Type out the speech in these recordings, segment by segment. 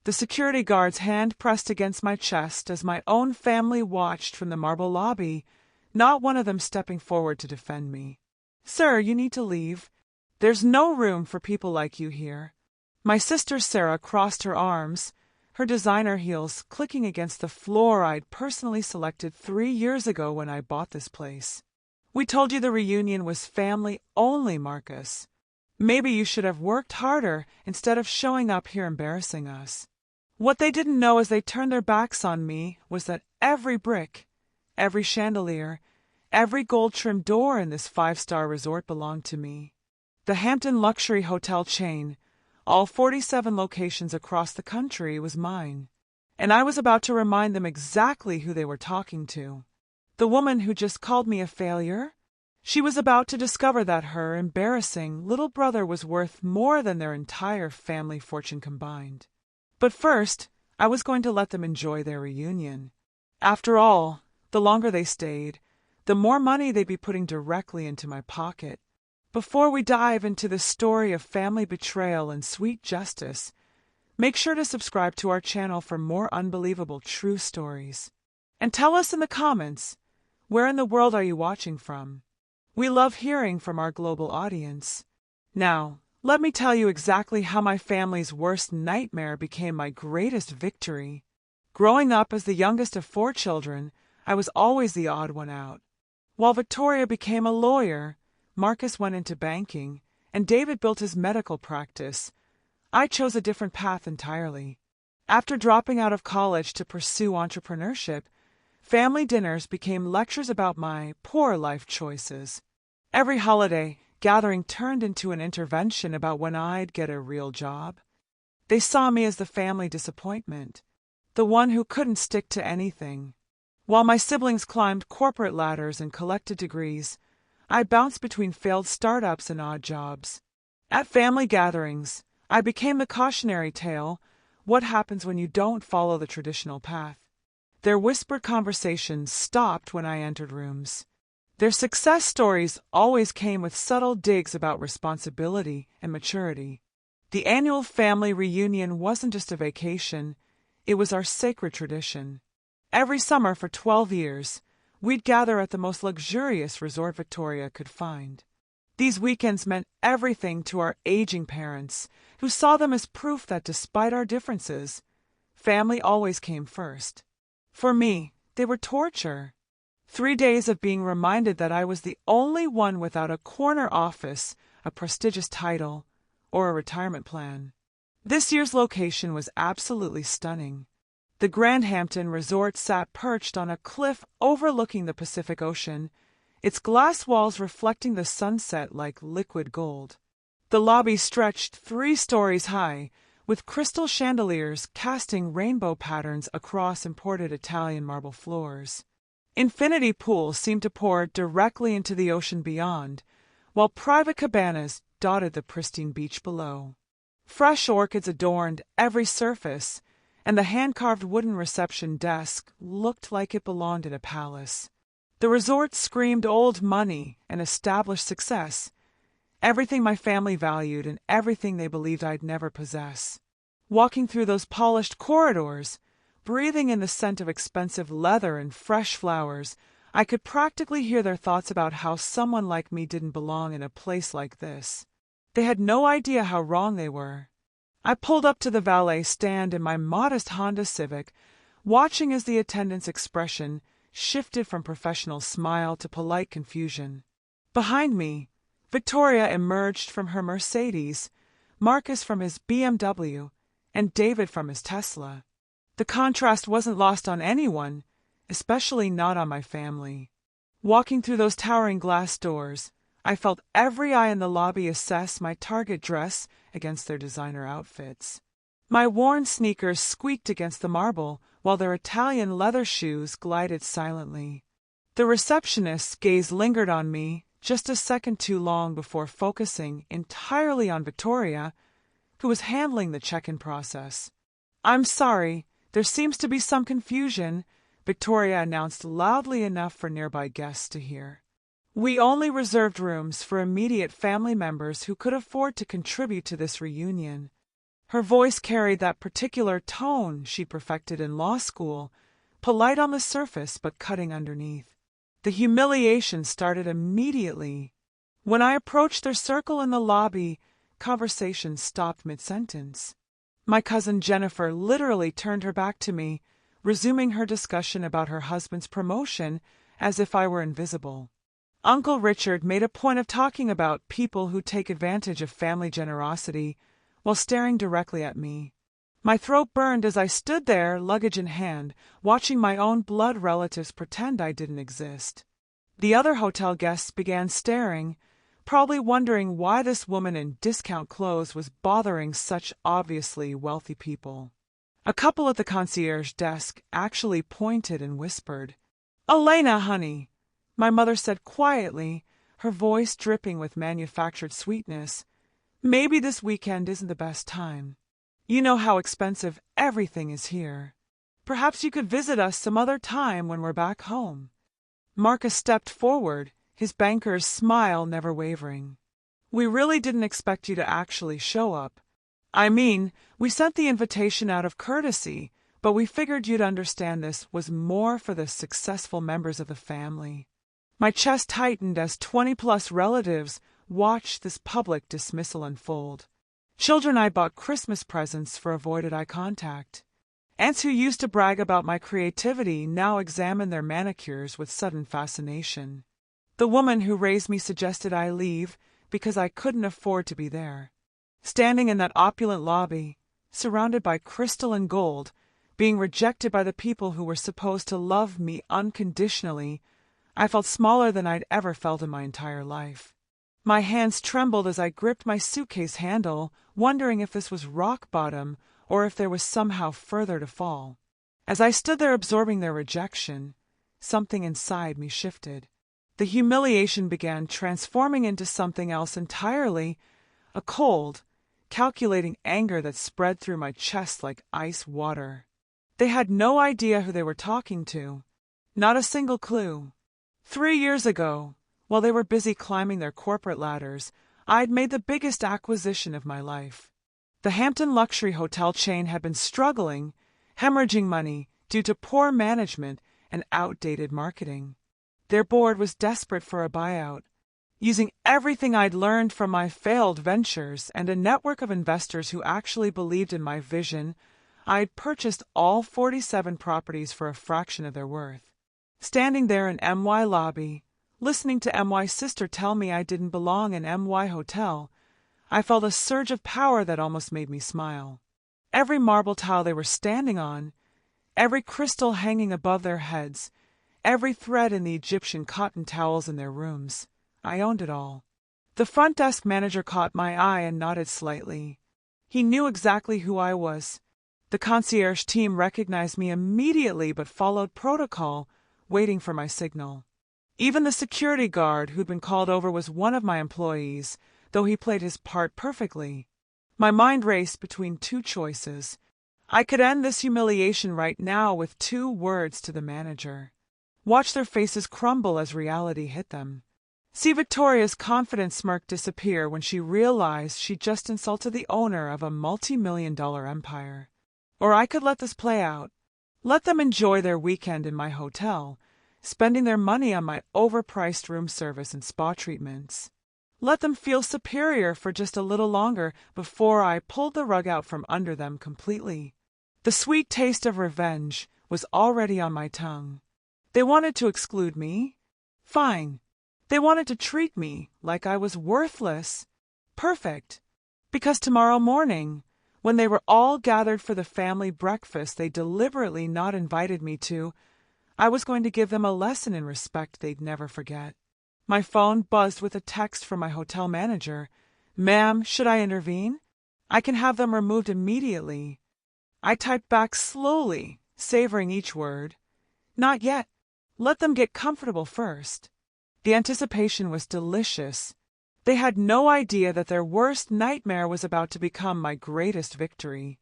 the security guard's hand pressed against my chest as my own family watched from the marble lobby, not one of them stepping forward to defend me. "Sir, you need to leave. There's no room for people like you here." My sister Sarah crossed her arms, her designer heels clicking against the floor I'd personally selected 3 years ago when I bought this place. "We told you the reunion was family only, Marcus. Maybe you should have worked harder instead of showing up here embarrassing us." What they didn't know as they turned their backs on me was that every brick, every chandelier, every gold-trimmed door in this 5-star resort belonged to me. The Hampton Luxury Hotel chain, all 47 locations across the country, was mine. And I was about to remind them exactly who they were talking to. The woman who just called me a failure? She was about to discover that her embarrassing little brother was worth more than their entire family fortune combined. But first, I was going to let them enjoy their reunion. After all, the longer they stayed, the more money they'd be putting directly into my pocket. Before we dive into the story of family betrayal and sweet justice, make sure to subscribe to our channel for more unbelievable true stories. And tell us in the comments, where in the world are you watching from? We love hearing from our global audience. Now, let me tell you exactly how my family's worst nightmare became my greatest victory. Growing up as the youngest of 4 children, I was always the odd one out. While Victoria became a lawyer, Marcus went into banking, and David built his medical practice, I chose a different path entirely. After dropping out of college to pursue entrepreneurship, family dinners became lectures about my poor life choices. Every holiday gathering turned into an intervention about when I'd get a real job. They saw me as the family disappointment, the one who couldn't stick to anything. While my siblings climbed corporate ladders and collected degrees, I bounced between failed startups and odd jobs. At family gatherings, I became the cautionary tale, what happens when you don't follow the traditional path. Their whispered conversations stopped when I entered rooms. Their success stories always came with subtle digs about responsibility and maturity. The annual family reunion wasn't just a vacation, it was our sacred tradition. Every summer for 12 years, we'd gather at the most luxurious resort Victoria could find. These weekends meant everything to our aging parents, who saw them as proof that despite our differences, family always came first. For me, they were torture. 3 days of being reminded that I was the only one without a corner office, a prestigious title, or a retirement plan. This year's location was absolutely stunning. The Grand Hampton Resort sat perched on a cliff overlooking the Pacific Ocean, its glass walls reflecting the sunset like liquid gold. The lobby stretched 3 stories high, with crystal chandeliers casting rainbow patterns across imported Italian marble floors. Infinity pools seemed to pour directly into the ocean beyond, while private cabanas dotted the pristine beach below. Fresh orchids adorned every surface, and the hand-carved wooden reception desk looked like it belonged in a palace. The resort screamed old money and established success, everything my family valued and everything they believed I'd never possess. Walking through those polished corridors, breathing in the scent of expensive leather and fresh flowers, I could practically hear their thoughts about how someone like me didn't belong in a place like this. They had no idea how wrong they were. I pulled up to the valet stand in my modest Honda Civic, watching as the attendant's expression shifted from professional smile to polite confusion. Behind me, Victoria emerged from her Mercedes, Marcus from his BMW, and David from his Tesla. The contrast wasn't lost on anyone, especially not on my family. Walking through those towering glass doors, I felt every eye in the lobby assess my Target dress against their designer outfits. My worn sneakers squeaked against the marble, while their Italian leather shoes glided silently. The receptionist's gaze lingered on me just a second too long before focusing entirely on Victoria, who was handling the check-in process. "I'm sorry, there seems to be some confusion," Victoria announced loudly enough for nearby guests to hear. "We only reserved rooms for immediate family members who could afford to contribute to this reunion. Her voice carried that particular tone she perfected in law school, polite on the surface but cutting underneath. The humiliation started immediately. When I approached their circle in the lobby, conversation stopped mid-sentence. My cousin Jennifer literally turned her back to me, resuming her discussion about her husband's promotion as if I were invisible. Uncle Richard made a point of talking about people who take advantage of family generosity while staring directly at me. My throat burned as I stood there, luggage in hand, watching my own blood relatives pretend I didn't exist. The other hotel guests began staring, probably wondering why this woman in discount clothes was bothering such obviously wealthy people. A couple at the concierge desk actually pointed and whispered. "Elena, honey," my mother said quietly, her voice dripping with manufactured sweetness. "Maybe this weekend isn't the best time. You know how expensive everything is here. Perhaps you could visit us some other time when we're back home." Marcus stepped forward, his banker's smile never wavering. "We really didn't expect you to actually show up. I mean, we sent the invitation out of courtesy, but we figured you'd understand this was more for the successful members of the family." My chest tightened as 20-plus relatives watched this public dismissal unfold. Children I bought Christmas presents for avoided eye contact. Aunts who used to brag about my creativity now examined their manicures with sudden fascination. The woman who raised me suggested I leave because I couldn't afford to be there. Standing in that opulent lobby, surrounded by crystal and gold, being rejected by the people who were supposed to love me unconditionally, I felt smaller than I'd ever felt in my entire life. My hands trembled as I gripped my suitcase handle, wondering if this was rock bottom or if there was somehow further to fall. As I stood there absorbing their rejection, something inside me shifted. The humiliation began transforming into something else entirely, a cold, calculating anger that spread through my chest like ice water. They had no idea who they were talking to. Not a single clue. 3 years ago, while they were busy climbing their corporate ladders, I'd made the biggest acquisition of my life. The Hampton luxury hotel chain had been struggling, hemorrhaging money due to poor management and outdated marketing. Their board was desperate for a buyout. Using everything I'd learned from my failed ventures and a network of investors who actually believed in my vision, I'd purchased all 47 properties for a fraction of their worth. Standing there in MY lobby, listening to MY's sister tell me I didn't belong in MY Hotel, I felt a surge of power that almost made me smile. Every marble tile they were standing on, every crystal hanging above their heads, every thread in the Egyptian cotton towels in their rooms, I owned it all. The front desk manager caught my eye and nodded slightly. He knew exactly who I was. The concierge team recognized me immediately but followed protocol, waiting for my signal. Even the security guard who'd been called over was one of my employees, though he played his part perfectly. My mind raced between two choices. I could end this humiliation right now with 2 words to the manager. Watch their faces crumble as reality hit them. See Victoria's confident smirk disappear when she realized she just insulted the owner of a multi-million-dollar empire. Or I could let this play out. Let them enjoy their weekend in my hotel, spending their money on my overpriced room service and spa treatments. Let them feel superior for just a little longer before I pulled the rug out from under them completely. The sweet taste of revenge was already on my tongue. They wanted to exclude me? Fine. They wanted to treat me like I was worthless? Perfect. Because tomorrow morning, when they were all gathered for the family breakfast they deliberately not invited me to, I was going to give them a lesson in respect they'd never forget. My phone buzzed with a text from my hotel manager. "Ma'am, should I intervene? I can have them removed immediately." I typed back slowly, savoring each word. "Not yet. Let them get comfortable first." The anticipation was delicious. They had no idea that their worst nightmare was about to become my greatest victory.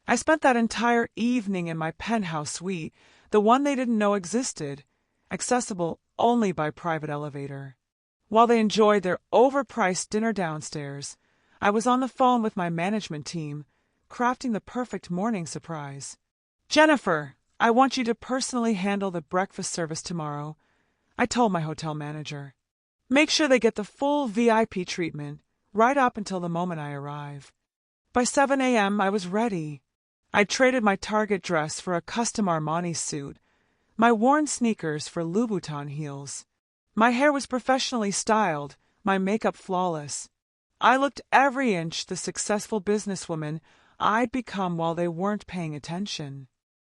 I spent that entire evening in my penthouse suite, the one they didn't know existed, accessible only by private elevator. While they enjoyed their overpriced dinner downstairs, I was on the phone with my management team, crafting the perfect morning surprise. "Jennifer, I want you to personally handle the breakfast service tomorrow," I told my hotel manager. "Make sure they get the full VIP treatment, right up until the moment I arrive." By 7 a.m. I was ready. I'd traded my Target dress for a custom Armani suit, my worn sneakers for Louboutin heels. My hair was professionally styled, my makeup flawless. I looked every inch the successful businesswoman I'd become while they weren't paying attention.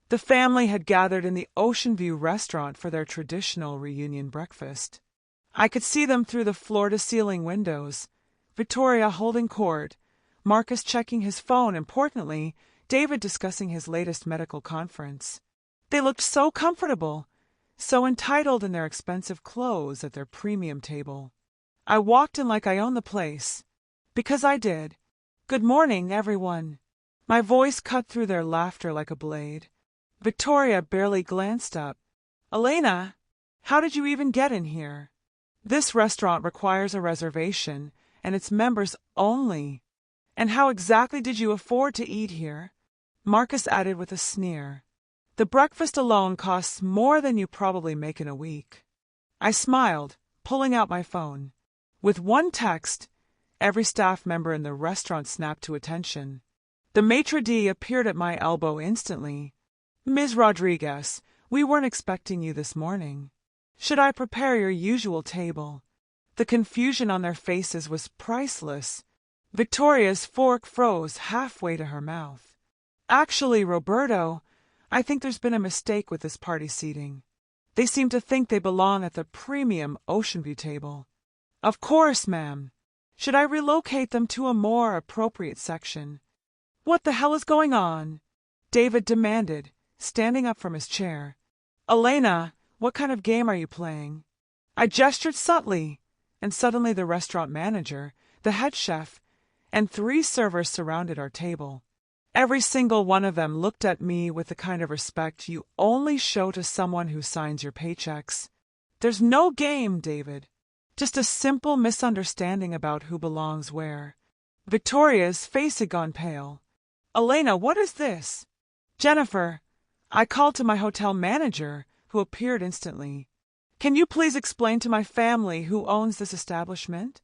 The family had gathered in the Ocean View restaurant for their traditional reunion breakfast. I could see them through the floor-to-ceiling windows, Victoria holding court, Marcus checking his phone, importantly, David discussing his latest medical conference. They looked so comfortable, so entitled in their expensive clothes at their premium table. I walked in like I owned the place. Because I did. "Good morning, everyone." My voice cut through their laughter like a blade. Victoria barely glanced up. "Elena, how did you even get in here? This restaurant requires a reservation, and it's members only. And how exactly did you afford to eat here?" Marcus added with a sneer. "The breakfast alone costs more than you probably make in a week." I smiled, pulling out my phone. With one text, every staff member in the restaurant snapped to attention. The maitre d' appeared at my elbow instantly. "Ms. Rodriguez, we weren't expecting you this morning. Should I prepare your usual table?" The confusion on their faces was priceless. Victoria's fork froze halfway to her mouth. "Actually, Roberto, I think there's been a mistake with this party seating. They seem to think they belong at the premium Ocean View table." "Of course, ma'am. Should I relocate them to a more appropriate section?" "What the hell is going on?" David demanded, standing up from his chair. "Elena, what kind of game are you playing?" I gestured subtly, and suddenly the restaurant manager, the head chef, and 3 servers surrounded our table. Every single one of them looked at me with the kind of respect you only show to someone who signs your paychecks. "There's no game, David. Just a simple misunderstanding about who belongs where." Victoria's face had gone pale. "Elena, what is this?" "Jennifer," I called to my hotel manager, who appeared instantly. "Can you please explain to my family who owns this establishment?"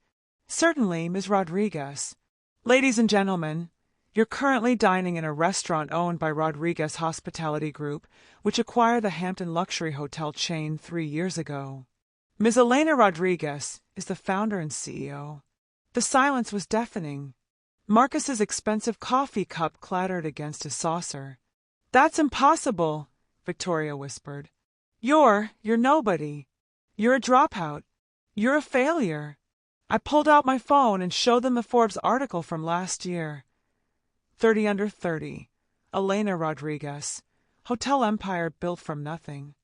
"Certainly, Ms. Rodriguez. Ladies and gentlemen, you're currently dining in a restaurant owned by Rodriguez Hospitality Group, which acquired the Hampton Luxury Hotel chain 3 years ago. Ms. Elena Rodriguez is the founder and CEO." The silence was deafening. Marcus's expensive coffee cup clattered against his saucer. "That's impossible," Victoria whispered. You're nobody. You're a dropout. You're a failure." I pulled out my phone and showed them the Forbes article from last year. 30 under 30. Elena Rodriguez. Hotel empire built from nothing.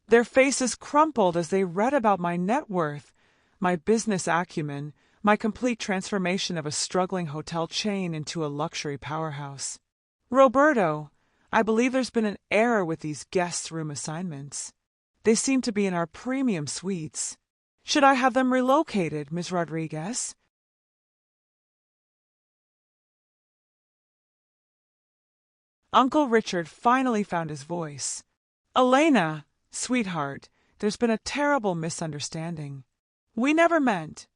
Their faces crumpled as they read about my net worth, my business acumen, my complete transformation of a struggling hotel chain into a luxury powerhouse. "Roberto, I believe there's been an error with these guest room assignments. They seem to be in our premium suites. Should I have them relocated, Ms. Rodriguez?" Uncle Richard finally found his voice. "Elena, sweetheart, there's been a terrible misunderstanding. We never meant—"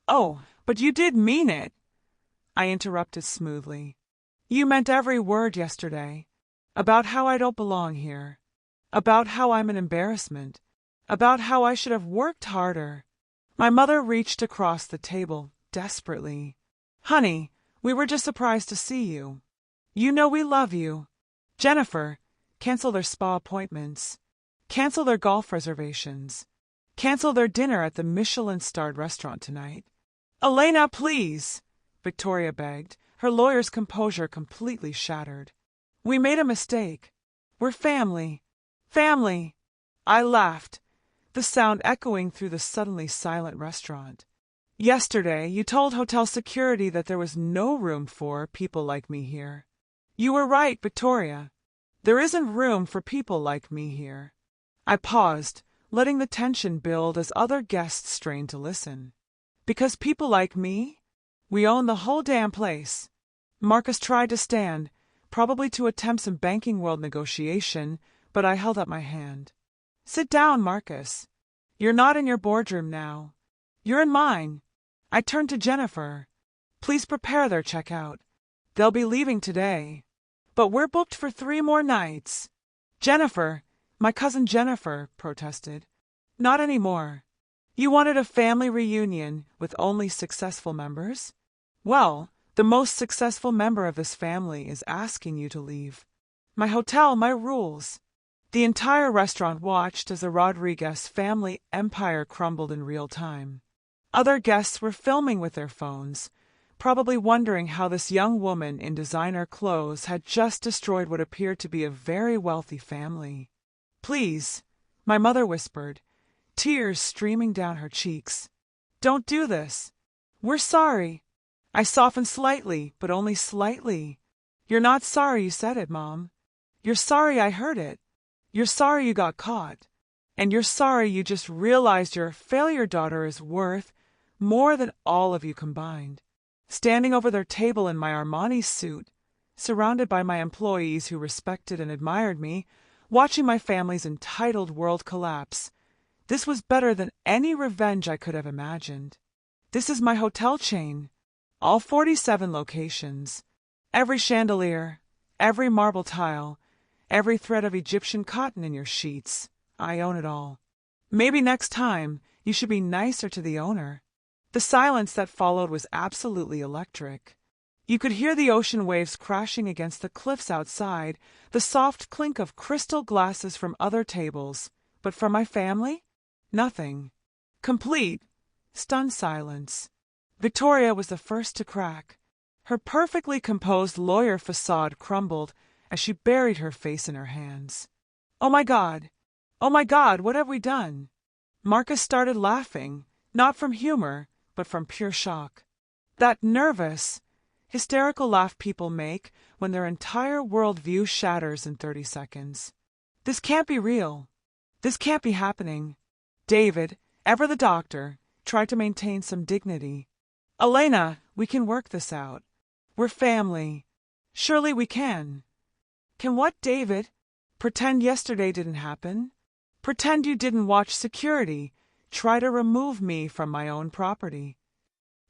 "Oh, but you did mean it," I interrupted smoothly. "You meant every word yesterday. About how I don't belong here. About how I'm an embarrassment. About how I should have worked harder." My mother reached across the table desperately. "Honey, we were just surprised to see you. You know we love you. Jennifer, cancel their spa appointments. Cancel their golf reservations. Cancel their dinner at the Michelin-starred restaurant tonight." "Elena, please," Victoria begged, her lawyer's composure completely shattered. "We made a mistake. We're family. Family." I laughed, the sound echoing through the suddenly silent restaurant. "Yesterday, you told hotel security that there was no room for people like me here. You were right, Victoria. There isn't room for people like me here." I paused, letting the tension build as other guests strained to listen. "Because people like me? We own the whole damn place. Marcus tried to stand, probably to attempt some banking world negotiation, but I held up my hand. Sit down, Marcus. You're not in your boardroom now. You're in mine. I turned to Jennifer. Please prepare their checkout. They'll be leaving today. But we're booked for 3 more nights. Jennifer, my cousin Jennifer, protested. Not anymore. You wanted a family reunion with only successful members? Well, the most successful member of this family is asking you to leave. My hotel, my rules. The entire restaurant watched as the Rodriguez family empire crumbled in real time. Other guests were filming with their phones, probably wondering how this young woman in designer clothes had just destroyed what appeared to be a very wealthy family. Please, my mother whispered, tears streaming down her cheeks. Don't do this. We're sorry. I softened slightly, but only slightly. You're not sorry you said it, Mom. You're sorry I heard it. You're sorry you got caught. And you're sorry you just realized your failure daughter is worth more than all of you combined. Standing over their table in my Armani suit, surrounded by my employees who respected and admired me, watching my family's entitled world collapse, this was better than any revenge I could have imagined. This is my hotel chain. All 47 locations. Every chandelier, every marble tile, every thread of Egyptian cotton in your sheets. I own it all. Maybe next time you should be nicer to the owner. The silence that followed was absolutely electric. You could hear the ocean waves crashing against the cliffs outside, the soft clink of crystal glasses from other tables. But from my family? Nothing. Complete, stunned silence. Victoria was the first to crack. Her perfectly composed lawyer facade crumbled as she buried her face in her hands. Oh my God! Oh my God, what have we done? Marcus started laughing, not from humor, but from pure shock. That nervous, hysterical laugh people make when their entire worldview shatters in 30 seconds. This can't be real. This can't be happening. David, ever the doctor, tried to maintain some dignity. Elena, we can work this out. We're family. Surely we can. Can what, David? Pretend yesterday didn't happen? Pretend you didn't watch security try to remove me from my own property.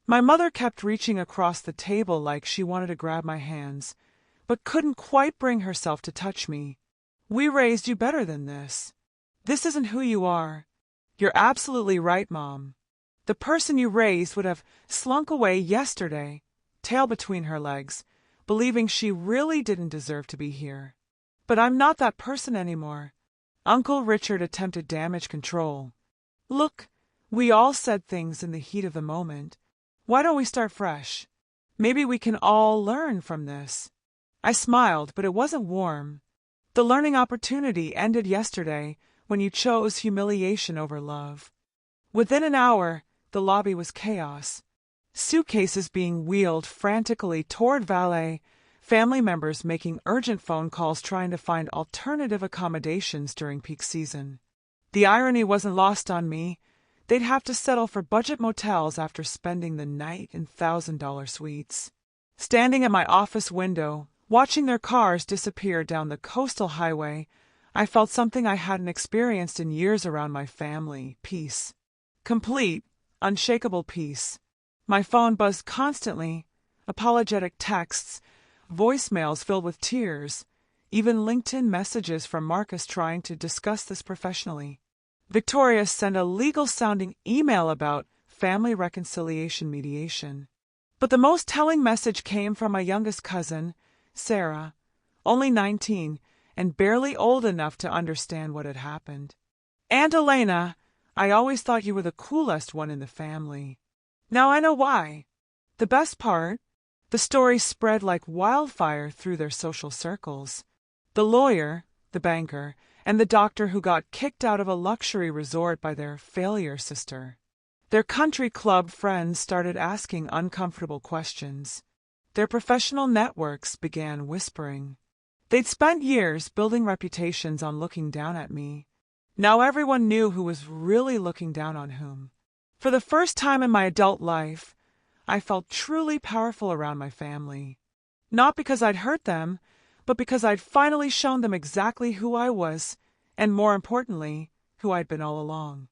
My mother kept reaching across the table like she wanted to grab my hands, but couldn't quite bring herself to touch me. We raised you better than this. This isn't who you are. You're absolutely right, Mom. The person you raised would have slunk away yesterday, tail between her legs, believing she really didn't deserve to be here. But I'm not that person anymore. Uncle Richard attempted damage control. Look, we all said things in the heat of the moment. Why don't we start fresh? Maybe we can all learn from this. I smiled, but it wasn't warm. The learning opportunity ended yesterday when you chose humiliation over love. Within an hour, the lobby was chaos. Suitcases being wheeled frantically toward valet, family members making urgent phone calls trying to find alternative accommodations during peak season. The irony wasn't lost on me. They'd have to settle for budget motels after spending the night in $1,000 suites. Standing at my office window, watching their cars disappear down the coastal highway, I felt something I hadn't experienced in years around my family: peace. Complete, unshakable peace. My phone buzzed constantly, apologetic texts, voicemails filled with tears, even LinkedIn messages from Marcus trying to discuss this professionally. Victoria sent a legal-sounding email about family reconciliation mediation. But the most telling message came from my youngest cousin, Sarah, only 19 and barely old enough to understand what had happened. Aunt Elena, I always thought you were the coolest one in the family. Now I know why. The best part? The story spread like wildfire through their social circles. The lawyer, the banker, and the doctor who got kicked out of a luxury resort by their failure sister. Their country club friends started asking uncomfortable questions. Their professional networks began whispering. They'd spent years building reputations on looking down at me. Now everyone knew who was really looking down on whom. For the first time in my adult life, I felt truly powerful around my family. Not because I'd hurt them, but because I'd finally shown them exactly who I was, and more importantly, who I'd been all along.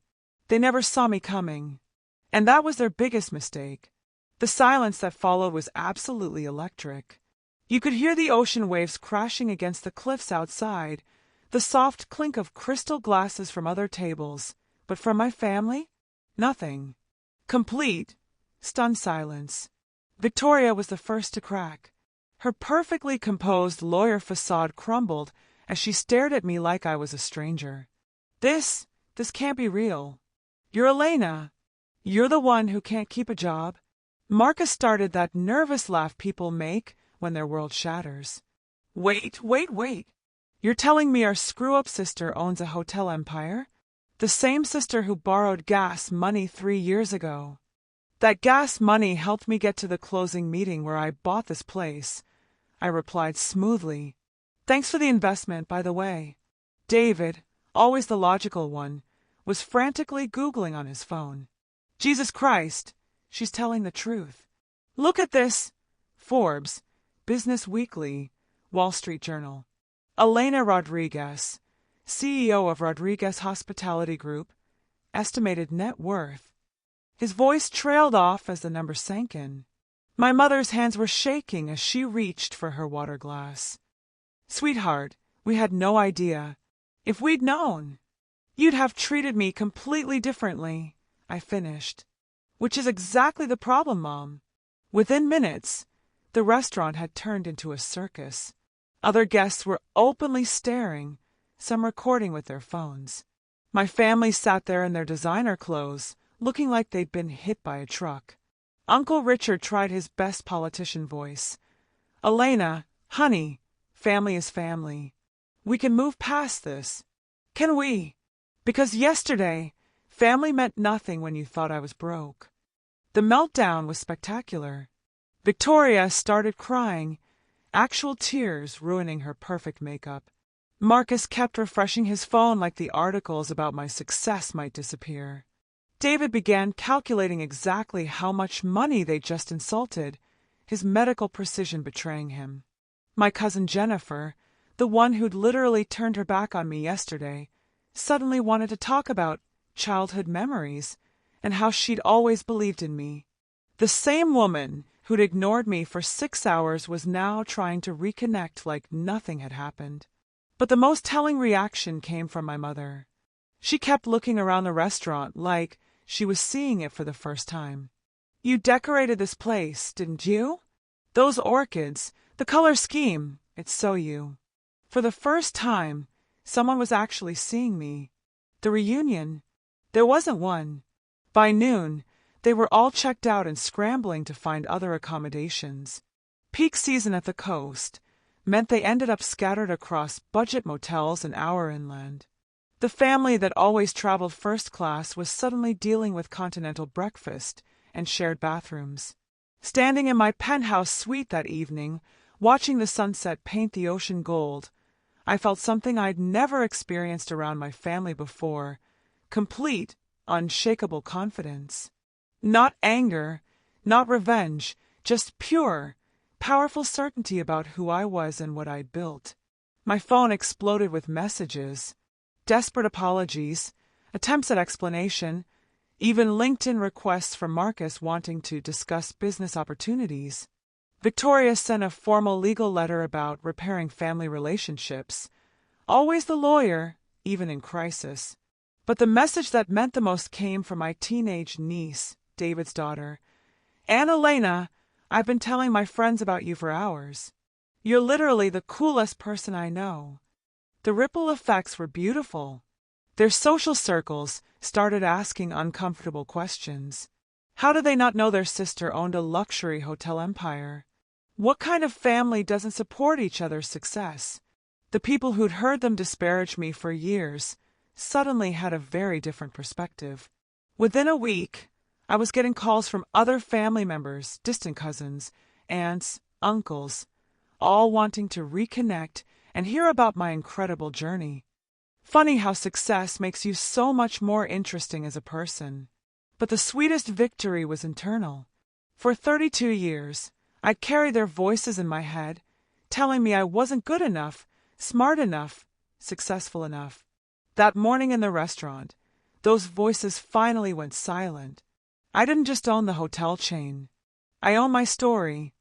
They never saw me coming. And that was their biggest mistake. The silence that followed was absolutely electric. You could hear the ocean waves crashing against the cliffs outside, the soft clink of crystal glasses from other tables, but from my family, nothing. Complete, stunned silence. Victoria was the first to crack. Her perfectly composed lawyer facade crumbled as she stared at me like I was a stranger. This can't be real. You're Elena. You're the one who can't keep a job. Marcus started that nervous laugh people make when their world shatters. Wait. You're telling me our screw-up sister owns a hotel empire? The same sister who borrowed gas money 3 years ago. That gas money helped me get to the closing meeting where I bought this place, I replied smoothly. Thanks for the investment, by the way. David, always the logical one, was frantically Googling on his phone. Jesus Christ, she's telling the truth. Look at this. Forbes, Business Weekly, Wall Street Journal. Elena Rodriguez, CEO of Rodriguez Hospitality Group, estimated net worth. His voice trailed off as the number sank in. My mother's hands were shaking as she reached for her water glass. Sweetheart, we had no idea. If we'd known, you'd have treated me completely differently, I finished. Which is exactly the problem, Mom. Within minutes, the restaurant had turned into a circus. Other guests were openly staring, some recording with their phones. My family sat there in their designer clothes, looking like they'd been hit by a truck. Uncle Richard tried his best politician voice. Elena, honey, family is family. We can move past this. Can we? Because yesterday, family meant nothing when you thought I was broke. The meltdown was spectacular. Victoria started crying, actual tears ruining her perfect makeup. Marcus kept refreshing his phone like the articles about my success might disappear. David began calculating exactly how much money they'd just insulted, his medical precision betraying him. My cousin Jennifer, the one who'd literally turned her back on me yesterday, suddenly wanted to talk about childhood memories and how she'd always believed in me. The same woman who'd ignored me for 6 hours was now trying to reconnect like nothing had happened. But the most telling reaction came from my mother. She kept looking around the restaurant like she was seeing it for the first time. You decorated this place, didn't you? Those orchids, the color scheme, it's so you. For the first time, someone was actually seeing me. The reunion, there wasn't one. By noon, they were all checked out and scrambling to find other accommodations. Peak season at the coast meant they ended up scattered across budget motels an hour inland. The family that always traveled first class was suddenly dealing with continental breakfast and shared bathrooms. Standing in my penthouse suite that evening, watching the sunset paint the ocean gold, I felt something I'd never experienced around my family before, complete, unshakable confidence. Not anger, not revenge, just pure, powerful certainty about who I was and what I'd built. My phone exploded with messages. Desperate apologies, attempts at explanation, even LinkedIn requests from Marcus wanting to discuss business opportunities. Victoria sent a formal legal letter about repairing family relationships. Always the lawyer, even in crisis. But the message that meant the most came from my teenage niece, David's daughter. Aunt Elena, I've been telling my friends about you for hours. You're literally the coolest person I know. The ripple effects were beautiful. Their social circles started asking uncomfortable questions. How did they not know their sister owned a luxury hotel empire? What kind of family doesn't support each other's success? The people who'd heard them disparage me for years suddenly had a very different perspective. Within a week, I was getting calls from other family members, distant cousins, aunts, uncles, all wanting to reconnect and hear about my incredible journey. Funny how success makes you so much more interesting as a person. But the sweetest victory was internal. For 32 years, I'd carry their voices in my head, telling me I wasn't good enough, smart enough, successful enough. That morning in the restaurant, those voices finally went silent. I didn't just own the hotel chain. I owned my story.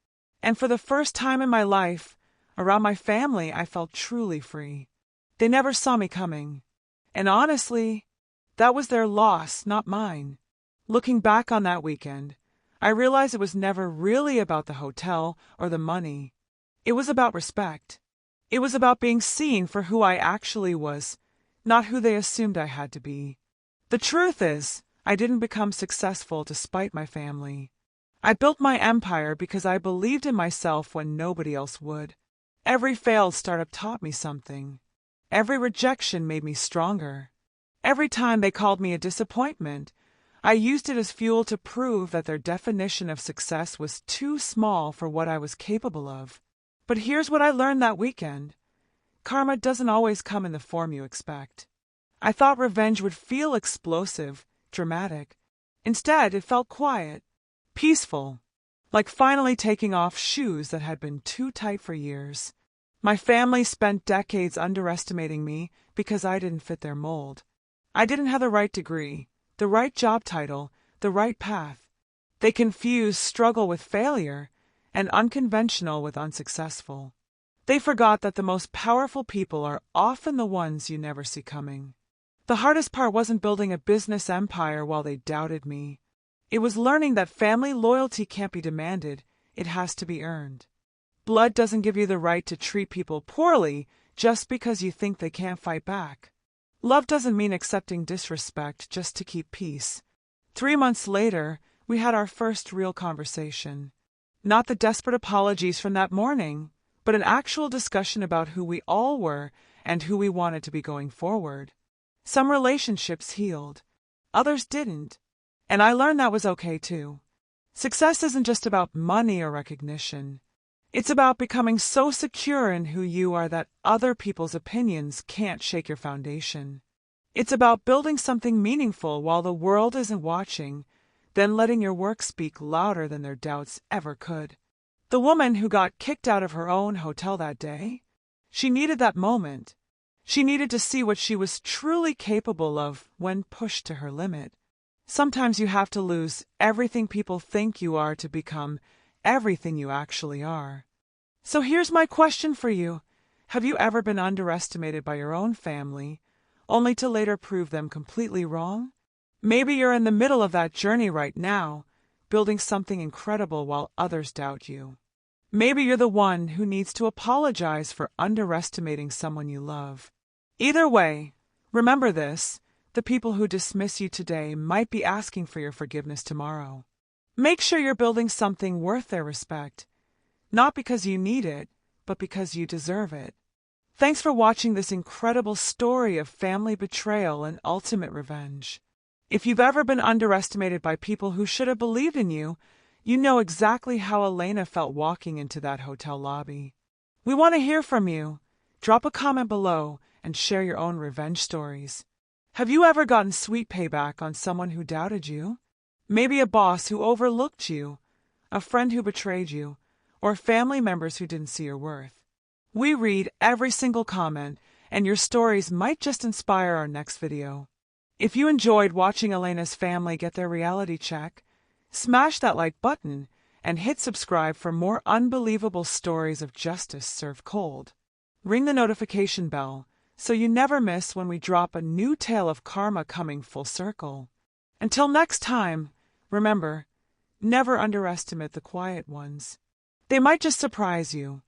And for the first time in my life, around my family, I felt truly free. They never saw me coming. And honestly, that was their loss, not mine. Looking back on that weekend, I realized it was never really about the hotel or the money. It was about respect. It was about being seen for who I actually was, not who they assumed I had to be. The truth is, I didn't become successful despite my family. I built my empire because I believed in myself when nobody else would. Every failed startup taught me something. Every rejection made me stronger. Every time they called me a disappointment, I used it as fuel to prove that their definition of success was too small for what I was capable of. But here's what I learned that weekend. Karma doesn't always come in the form you expect. I thought revenge would feel explosive, dramatic. Instead, it felt quiet, peaceful, like finally taking off shoes that had been too tight for years. My family spent decades underestimating me because I didn't fit their mold. I didn't have the right degree, the right job title, the right path. They confused struggle with failure and unconventional with unsuccessful. They forgot that the most powerful people are often the ones you never see coming. The hardest part wasn't building a business empire while they doubted me. It was learning that family loyalty can't be demanded, it has to be earned. Blood doesn't give you the right to treat people poorly just because you think they can't fight back. Love doesn't mean accepting disrespect just to keep peace. 3 months later, we had our first real conversation. Not the desperate apologies from that morning, but an actual discussion about who we all were and who we wanted to be going forward. Some relationships healed, others didn't, and I learned that was okay too. Success isn't just about money or recognition. It's about becoming so secure in who you are that other people's opinions can't shake your foundation. It's about building something meaningful while the world isn't watching, then letting your work speak louder than their doubts ever could. The woman who got kicked out of her own hotel that day, she needed that moment. She needed to see what she was truly capable of when pushed to her limit. Sometimes you have to lose everything people think you are to become everything you actually are. So here's my question for you. Have you ever been underestimated by your own family, only to later prove them completely wrong? Maybe you're in the middle of that journey right now, building something incredible while others doubt you. Maybe you're the one who needs to apologize for underestimating someone you love. Either way, remember this: the people who dismiss you today might be asking for your forgiveness tomorrow. Make sure you're building something worth their respect, not because you need it, but because you deserve it. Thanks for watching this incredible story of family betrayal and ultimate revenge. If you've ever been underestimated by people who should have believed in you, you know exactly how Elena felt walking into that hotel lobby. We want to hear from you. Drop a comment below and share your own revenge stories. Have you ever gotten sweet payback on someone who doubted you? Maybe a boss who overlooked you, a friend who betrayed you, or family members who didn't see your worth. We read every single comment, and your stories might just inspire our next video. If you enjoyed watching Elena's family get their reality check, smash that like button and hit subscribe for more unbelievable stories of justice served cold. Ring the notification bell so you never miss when we drop a new tale of karma coming full circle. Until next time, remember, never underestimate the quiet ones. They might just surprise you,